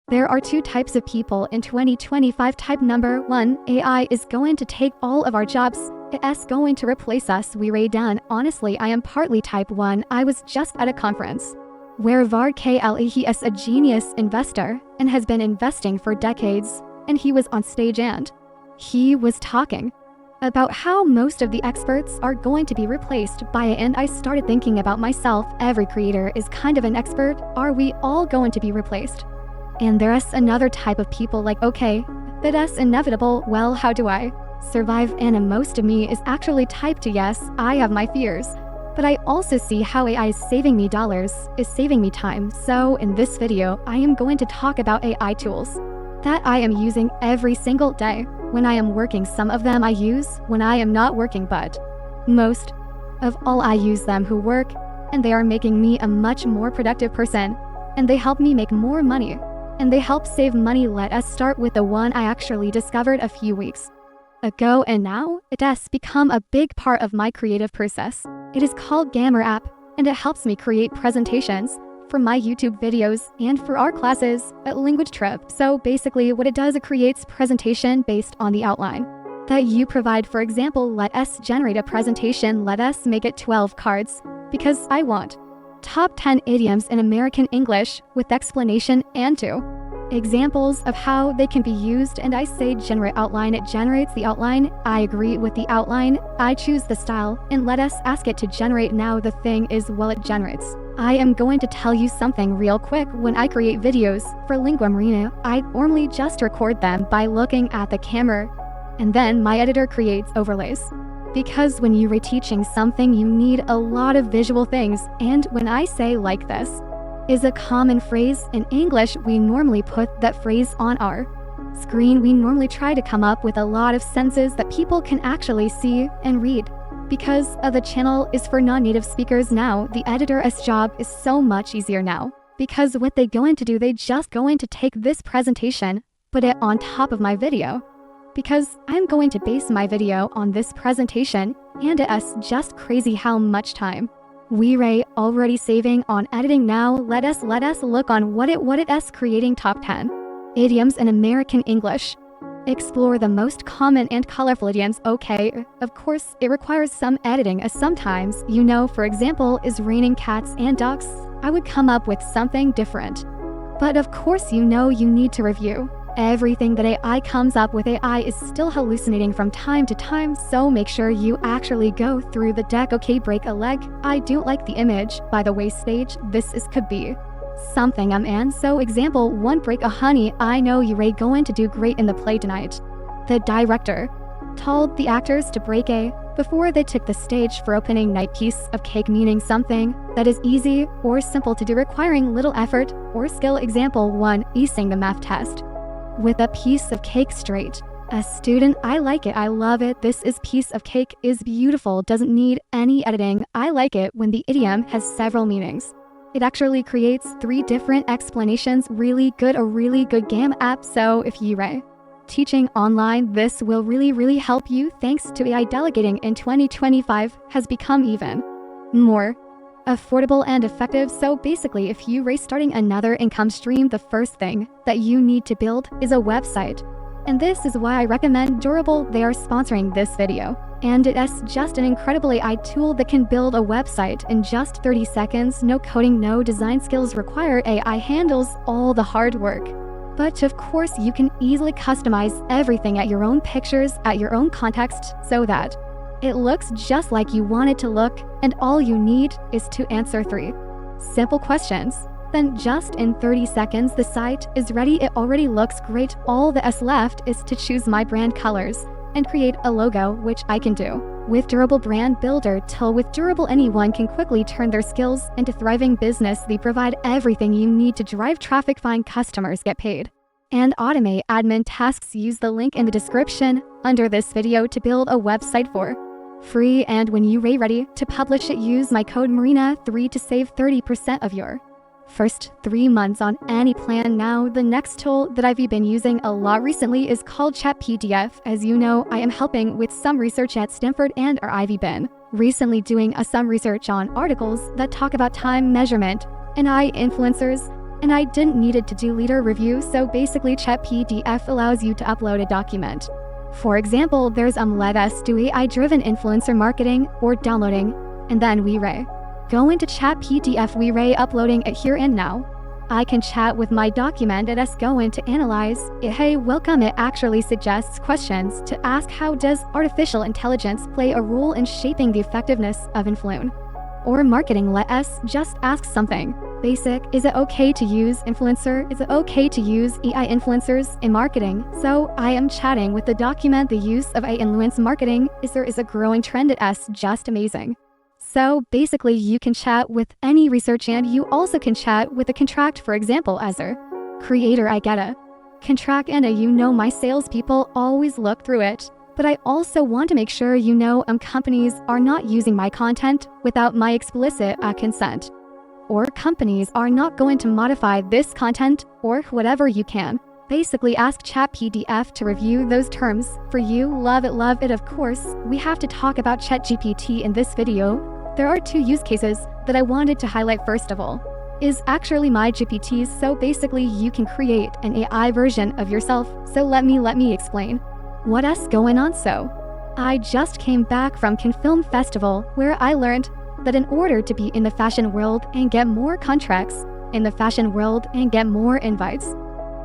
There are two types of people in 2025. Type number 1, AI is going to take all of our jobs. It's going to replace us. We ray down. Honestly, I am partly type 1. I was just at a conference where Vard Kle, he is a genius investor and has been investing for decades. And he was on stage and he was talking about how most of the experts are going to be replaced by it. And I started thinking about myself. Every creator is kind of an expert. Are we all going to be replaced? And there's another type of people like, okay, that's inevitable. Well, how do I survive? And most of me is actually type 2. Yes, I have my fears, but I also see how AI is saving me dollars, is saving me time. So in this video, I am going to talk about AI tools that I am using every single day. When I am working, some of them I use when I am not working, but most of all I use them who work, and they are making me a much more productive person, and they help me make more money, and they help save money. Let us start with the one I actually discovered a few weeks ago, and now it has become a big part of my creative process. It is called Gamma app, and it helps me create presentations for my YouTube videos and for our classes at Language Trip. So basically what it does, it creates presentation based on the outline that you provide. For example, let us generate a presentation. Let us make it 12 cards because I want top 10 idioms in American English with explanation and 2 examples of how they can be used. And I say generate outline. It generates the outline. I agree with the outline. I choose the style and let us ask it to generate. Now the thing is, while it generates, I am going to tell you something real quick. When I create videos for Lingua Marina, I normally just record them by looking at the camera, and then my editor creates overlays. Because when you are teaching something, you need a lot of visual things. And when I say like this is a common phrase in English, we normally put that phrase on our screen. We normally try to come up with a lot of sentences that people can actually see and read. Because the channel is for non-native speakers now, the editor's job is so much easier now. Because what they going to do, they just going to take this presentation, put it on top of my video. Because I'm going to base my video on this presentation, and it's just crazy how much time we are already saving on editing. Now let us look on what it is creating top 10 idioms in American English. Explore the most common and colorful idioms. Okay, of course, it requires some editing, as sometimes, for example, is raining cats and ducks. I would come up with something different. But of course, you need to review everything that AI comes up with. AI is still hallucinating from time to time, so make sure you actually go through the deck. Okay, break a leg. I do like the image. By the way, stage, this could be something and so example 1, break a honey. I know you're going to do great in the play tonight. The director told the actors to break a before they took the stage for opening night. Piece of cake, meaning something that is easy or simple to do, requiring little effort or skill. Example 1, acing the math test with a piece of cake straight. A student, I like it, I love it. This is piece of cake is beautiful, doesn't need any editing. I like it when the idiom has several meanings. It actually creates 3 different explanations. Really good, a really good Gamma app. So if you are teaching online, this will really help you. Thanks to AI, delegating in 2025 has become even more affordable and effective. So basically, if you are starting another income stream, the first thing that you need to build is a website. And this is why I recommend Durable. They are sponsoring this video. And it is just an incredible AI tool that can build a website in just 30 seconds. No coding, no design skills required. AI handles all the hard work. But of course, you can easily customize everything at your own pictures, at your own context, so that it looks just like you want it to look. And all you need is to answer 3 simple questions. Then just in 30 seconds, the site is ready. It already looks great. All that's left is to choose my brand colors and create a logo, which I can do with Durable Brand Builder tool. With Durable, anyone can quickly turn their skills into thriving business. They provide everything you need to drive traffic, find customers, get paid, and automate admin tasks. Use the link in the description under this video to build a website for free. And when you're ready to publish it, use my code MARINA3 to save 30% of your first 3 months on any plan. Now, the next tool that I've been using a lot recently is called ChatPDF. As you know, I am helping with some research at Stanford, and I've been recently doing some research on articles that talk about time measurement and AI influencers and I didn't need it to do leader review, so basically Chat PDF allows you to upload a document. For example, there's let us do AI-driven influencer marketing or downloading, and then we ray. Go into Chat PDF, we ray uploading it here and now. I can chat with my document and us go into analyze it. Hey, welcome. It actually suggests questions to ask. How does artificial intelligence play a role in shaping the effectiveness of influence or marketing? Let us just ask something basic. Is it okay to use influencer? Is it okay to use AI influencers in marketing? So I am chatting with the document. The use of AI influence marketing is a growing trend at us. Just amazing. So basically you can chat with any research, and you also can chat with a contract. For example, as a creator, I get a contract and my salespeople always look through it. But I also want to make sure companies are not using my content without my explicit consent. Or companies are not going to modify this content or whatever. You can basically ask Chat PDF to review those terms for you. Love it. Of course, we have to talk about ChatGPT in this video. There are two use cases that I wanted to highlight. First of all, is actually my GPTs. So basically you can create an AI version of yourself. So let me explain what's going on. So I just came back from Cannes Film Festival, where I learned that in order to be in the fashion world and get more contracts in the fashion world and get more invites,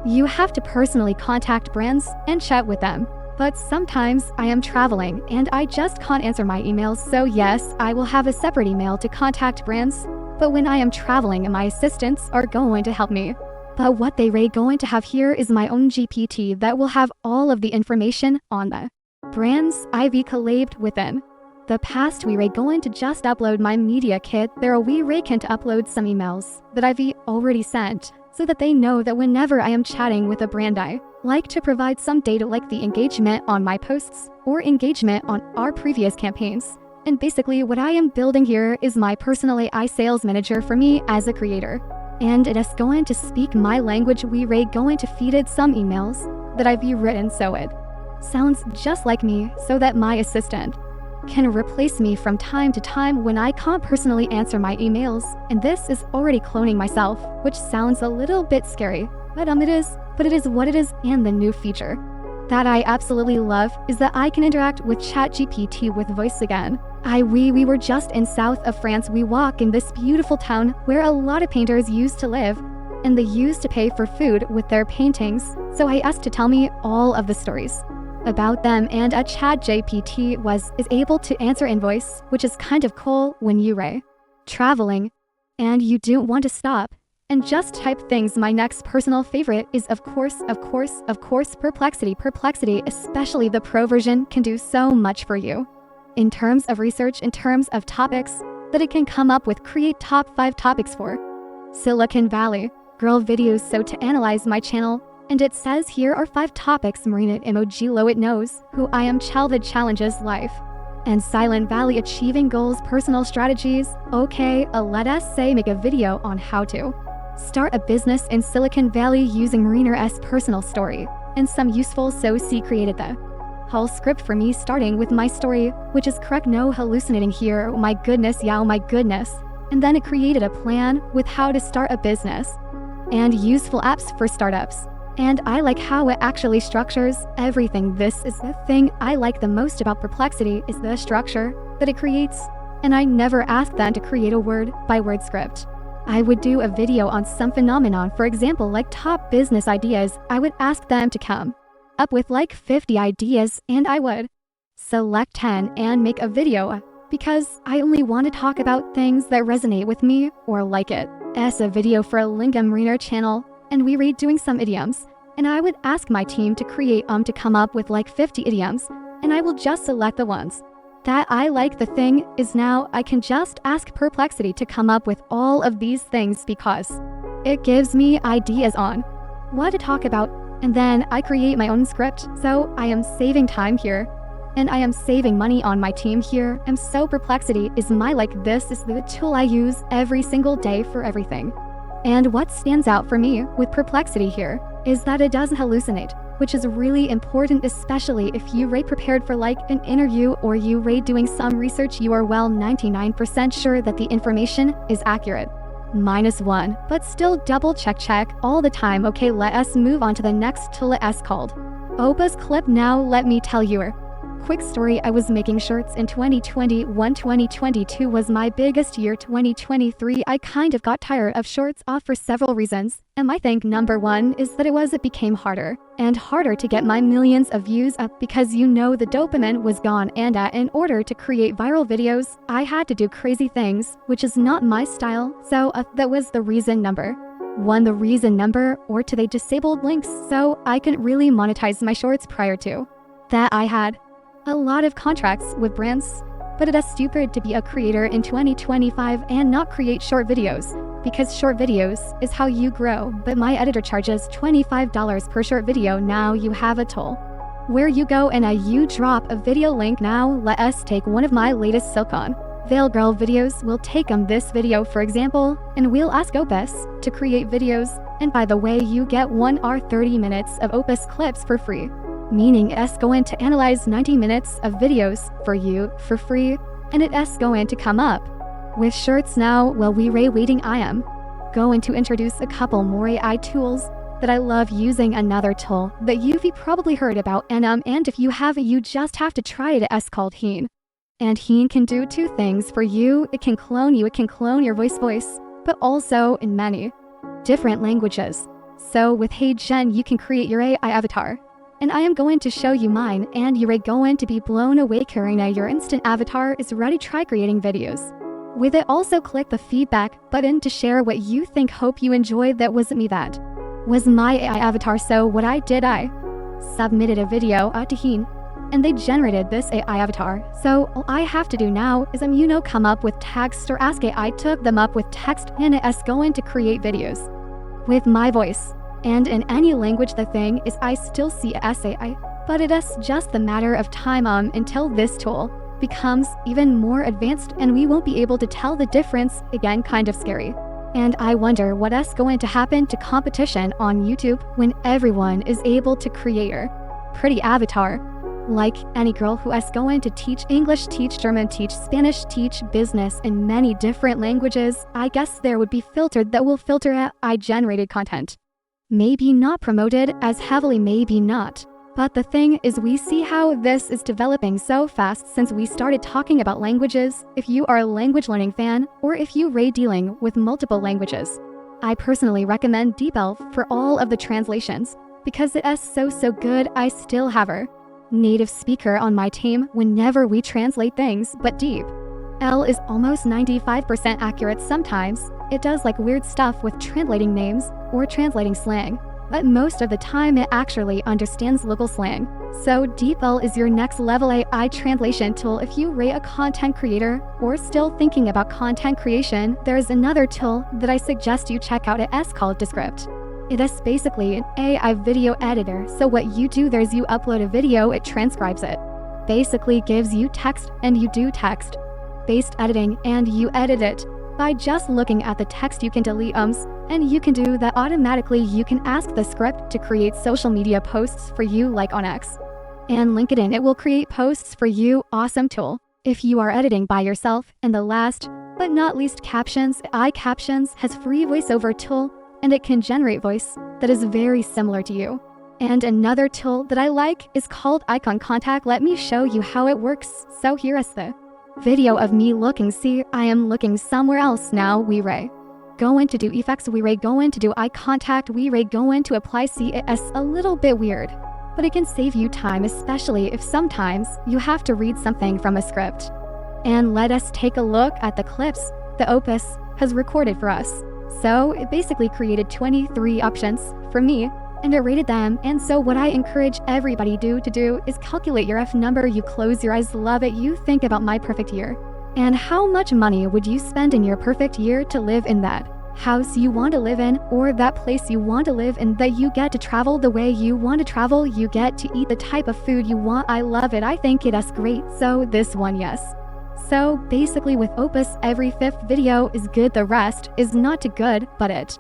you have to personally contact brands and chat with them. But sometimes I am traveling and I just can't answer my emails. So yes, I will have a separate email to contact brands. But when I am traveling, my assistants are going to help me. But what they are going to have here is my own GPT that will have all of the information on the brands I've collabed within the past. We are going to just upload my media kit. There we can to upload some emails that I've already sent, so that they know that whenever I am chatting with a brand, I like to provide some data like the engagement on my posts or engagement on our previous campaigns. And basically what I am building here is my personal AI sales manager for me as a creator. And it is going to speak my language. We are going to feed it some emails that I've written so it sounds just like me, so that my assistant can replace me from time to time when I can't personally answer my emails. And this is already cloning myself, which sounds a little bit scary, but it is what it is. And the new feature that I absolutely love is that I can interact with ChatGPT with voice again. We were just in south of France. We walk in this beautiful town where a lot of painters used to live, and they used to pay for food with their paintings. So I asked to tell me all of the stories about them, and a ChatGPT is able to answer in voice, which is kind of cool when you're traveling and you don't want to stop and just type things. My next personal favorite is of course Perplexity. Perplexity, especially the pro version, can do so much for you in terms of research, in terms of topics that it can come up with. Create top 5 topics for Silicon Valley girl videos. So to analyze my channel, and it says here are 5 topics. Marina emoji low. It knows who I am. Childhood challenges, life and Silent Valley, achieving goals, personal strategies. Okay, let us say make a video on how to start a business in Silicon Valley using Marina's personal story and some useful. So she created the whole script for me, starting with my story, which is correct, no hallucinating here. Oh my goodness, yeah, oh my goodness. And then it created a plan with how to start a business and useful apps for startups. And I like how it actually structures everything. This is the thing I like the most about Perplexity, is the structure that it creates. And I never ask them to create a word-by-word script. I would do a video on some phenomenon, for example, like top business ideas. I would ask them to come up with like 50 ideas, and I would select 10 and make a video, because I only want to talk about things that resonate with me or like it. As a video for a Lingam Mariner channel, and we read doing some idioms, and I would ask my team to create to come up with like 50 idioms, and I will just select the ones that I like. The thing is, now I can just ask Perplexity to come up with all of these things, because it gives me ideas on what to talk about, and then I create my own script. So I am saving time here, and I am saving money on my team here. And so Perplexity is this is the tool I use every single day for everything. And what stands out for me with Perplexity here is that it doesn't hallucinate, which is really important, especially if you are prepared for like an interview or you are doing some research. You are 99% sure that the information is accurate. -1, but still double check all the time. Okay, let us move on to the next tool S called Opus Clip. Now let me tell you. Quick story, I was making shirts in 2021. 2022 was my biggest year. 2023 I kind of got tired of shorts off for several reasons. And I think number one is that it became harder and harder to get my millions of views up because the dopamine was gone, and in order to create viral videos, I had to do crazy things, which is not my style. So that was the reason number one. The reason number or two, they disabled links, so I couldn't really monetize my shorts. Prior to that, I had a lot of contracts with brands, but it is stupid to be a creator in 2025 and not create short videos, because short videos is how you grow. But my editor charges $25 per short video. Now you have a tool where you go and you drop a video link. Now let us take one of my latest Silicon Veil Girl videos. We'll take this video for example, and we'll ask Opus to create videos, and by the way, you get 1 hour 30 minutes of Opus clips for free, meaning it's going to analyze 90 minutes of videos for you for free, and it's going to come up with shorts. Now while we waiting, I am going to introduce a couple more AI tools that I love using. Another tool that you've probably heard about, and if you haven't, you just have to try it. It's called Heen. And Heen can do two things for you. It can clone you, it can clone your voice, but also in many different languages. So with Hey Jen, you can create your AI avatar. And I am going to show you mine, and you're going to be blown away. Karina, your instant avatar is ready. Try creating videos with it. Also click the feedback button to share what you think. Hope you enjoyed. That wasn't me, that was my AI avatar. So what I did, I submitted a video to Heen, and they generated this AI avatar. So all I have to do now is come up with text or ask AI, took them up with text, and it's going to create videos with my voice. And in any language. The thing is, I still see AI, but it is just the matter of time until this tool becomes even more advanced and we won't be able to tell the difference. Again, kind of scary. And I wonder what is going to happen to competition on YouTube when everyone is able to create a pretty avatar. Like any girl who is going to teach English, teach German, teach Spanish, teach business in many different languages, I guess there would be filtered that will filter AI generated content. Maybe not promoted as heavily, maybe not. But the thing is, we see how this is developing so fast since we started talking about languages. If you are a language learning fan, or if you dealing with multiple languages, I personally recommend DeepL for all of the translations, because it is so good. I still have a native speaker on my team whenever we translate things, but DeepL is almost 95% accurate. Sometimes it does weird stuff with translating names or translating slang, but most of the time it actually understands local slang. So DeepL is your next level AI translation tool. If you are a content creator or still thinking about content creation, there's another tool that I suggest you check out. It's called Descript. It is basically an AI video editor. So what you do there is you upload a video, it transcribes it, basically gives you text, and you do text-based editing, and you edit it. By just looking at the text, you can delete and you can do that automatically. You can ask the script to create social media posts for you, like on X and LinkedIn. It will create posts for you. Awesome tool if you are editing by yourself. And the last but not least, Captions. AI Captions has free voiceover tool, and it can generate voice that is very similar to you. And another tool that I like is called Icon Contact. Let me show you how it works. So here is the video of me looking. See, I am looking somewhere else now. We going to do effects, we going to do eye contact, we going to apply. See, it's a little bit weird, but it can save you time, especially if sometimes you have to read something from a script. And let us take a look at the clips that Opus has recorded for us. So it basically created 23 options for me, and it rated them. And so what I encourage everybody to do is calculate your F number. You close your eyes, love it. You think about my perfect year. And how much money would you spend in your perfect year to live in that house you want to live in, or that place you want to live in, that you get to travel the way you want to travel, you get to eat the type of food you want. I love it. I think it is great. So this one, yes. So basically with Opus, every 5th video is good. The rest is not too good, but it's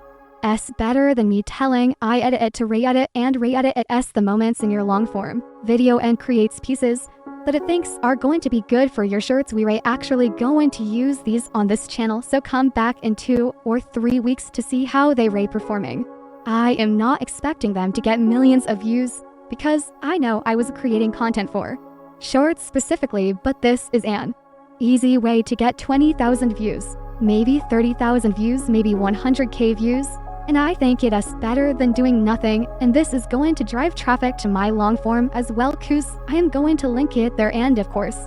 better than me telling I edit it to re-edit, and re-edit it the moments in your long form video and creates pieces that it thinks are going to be good for your shirts. We're actually going to use these on this channel, so come back in 2 or 3 weeks to see how they rate performing. I am not expecting them to get millions of views because I know I was creating content for shorts specifically, but this is an easy way to get 20,000 views, maybe 30,000 views, maybe 100k views. And I think it is better than doing nothing, and this is going to drive traffic to my long form as well, cause I am going to link it there, and of course,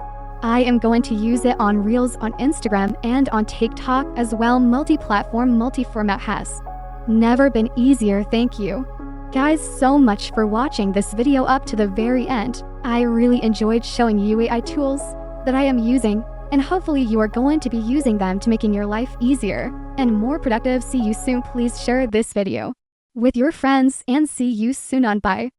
I am going to use it on Reels on Instagram and on TikTok as well. Multi-platform, multi-format has never been easier. Thank you guys so much for watching this video up to the very end. I really enjoyed showing you AI tools that I am using, and hopefully you are going to be using them to making your life easier and more productive. See you soon. Please share this video with your friends and see you soon on. Bye.